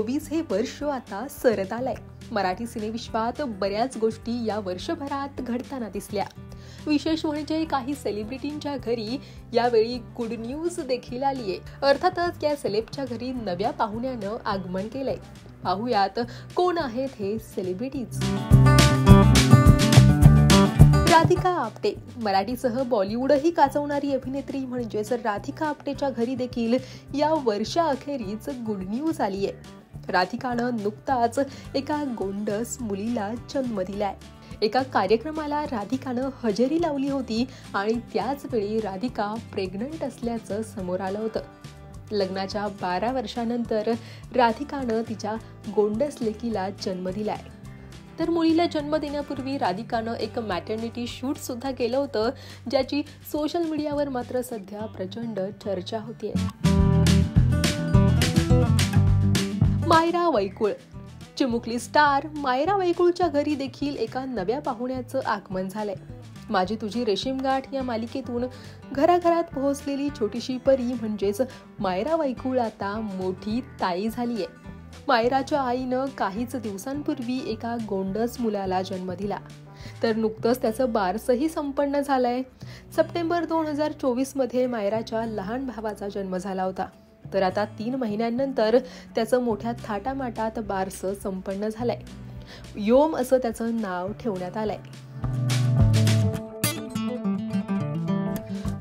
2024 हे वर्ष आता सरत आलंय. मराठी सिनेविश्वात बऱ्याच गोष्टी या वर्षभरात घडताना दिसल्या. विशेष म्हणजे काही सेलिब्रिटींच्या घरी यावेळी गुड न्यूज देखील आलीये. अर्थातच या सेलेबच्या घरी नव्या पाहुण्यानं आगमन केलंय. पाहुयात कोण आहेत हे सेलिब्रिटीज. राधिका आपटे मराठीसह बॉलिवूडही गाजवणारी अभिनेत्री म्हणजेच राधिका आपटेच्या घरी देखील या वर्षाअखेरीच गुड न्यूज आलीये. राधिकानं नुकताच एका गोंडस मुलीला जन्म दिलाय. एका कार्यक्रमाला राधिकानं हजेरी लावली होती आणि त्याच वेळी राधिका प्रेग्नंट असल्याचं समोर आलं होतं. लग्नाच्या 12 वर्षांनंतर राधिकानं तिच्या गोंडस लेकीला जन्म दिलाय. तर मुलीला जन्म देण्यापूर्वी राधिकानं एक मॅटर्निटी शूट सुद्धा केलं होतं, ज्याची सोशल मीडियावर मात्र सध्या प्रचंड चर्चा होतीये. मायरा वैकुळ चिमुकली स्टार मायरा वैकुळच्या घरी देखील एका नव्या पाहुण्याचं आगमन झालंय. माझी तुझी रेशीमगाठ या मालिकेतून घराघरात पोहोचलेली छोटीशी परी म्हणजेच मायरा वैकुळ आता मोठी ताई झालीये. मायराच्या आईनं काहीच दिवसांपूर्वी एका गोंडस मुलाला जन्म दिला. तर नुकतंच त्याचं बारसंही संपन्न झालंय. सप्टेंबर 2024 मध्ये मायराच्या लहान भावाचा जन्म झाला होता. तर आता 3 महिन्यांनंतर त्याचं मोठ्या थाटामाटात बारसं संपन्न झालंय. योम असं त्याचं नाव ठेवण्यात आलंय.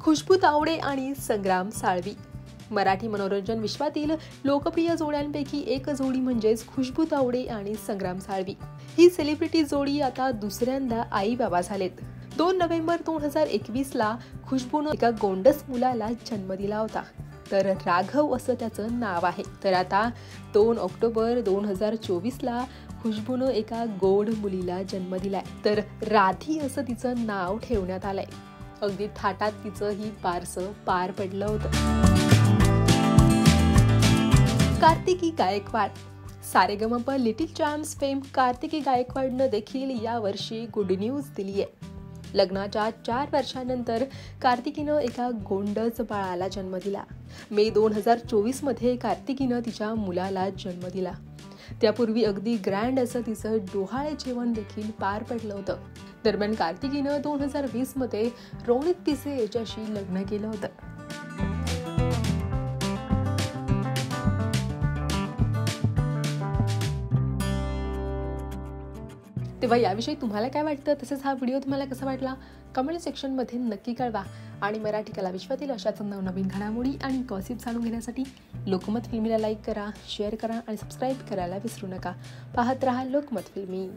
खुशबू तावडे आणि संग्राम साळवी मराठी मनोरंजन विश्वातील लोकप्रिय जोड्यांपैकी एक जोडी म्हणजेच खुशबू तावडे आणि संग्राम साळवी. ही सेलिब्रिटी जोडी आता दुसऱ्यांदा आई बाबा झालेत. 2 नोव्हेंबर 2021 ला खुशबूनं एका गोंडस मुलाला जन्म दिला होता. तर राघव असं त्याचं नाव आहे. तर आता 2 ऑक्टोबर 2024 ला खुशबूनं एका गोड मुलीला जन्म दिलाय. तर राधी असं तिचं नाव ठेवण्यात आलंय. अगदी थाटात तिचं ही बारसं पार पडलं होतं. Kartiki Gaikwad Saregamapa little champs fame Kartiki गायकवाडनं देखील यावर्षी गुड न्यूज दिलीये. लग्नाच्या 4 वर्षांनंतर कार्तिकीनं एका गोंडस बाळाला जन्म दिला. मे 2024 मध्ये कार्तिकीनं तिच्या मुलाला जन्म दिला. त्यापूर्वी अगदी ग्रँड असं तिचं डोहाळे जेवण देखील पार पडलं होतं. दरम्यान कार्तिकीनं 2020 मध्ये रोनित पिसे याच्याशी लग्न केलं होतं. तेव्हा याविषयी तुम्हाला काय वाटतं, तसेच हा व्हिडिओ तुम्हाला कसा वाटला कमेंट सेक्शनमध्ये नक्की कळवा. आणि मराठी कला विश्वातील अशाच नवनवीन घडामोडी आणि गॉसिप जाणून घेण्यासाठी लोकमत फिल्मीला लाईक करा, शेअर करा आणि सबस्क्राईब करायला विसरू नका. पाहत रहा लोकमत फिल्मी.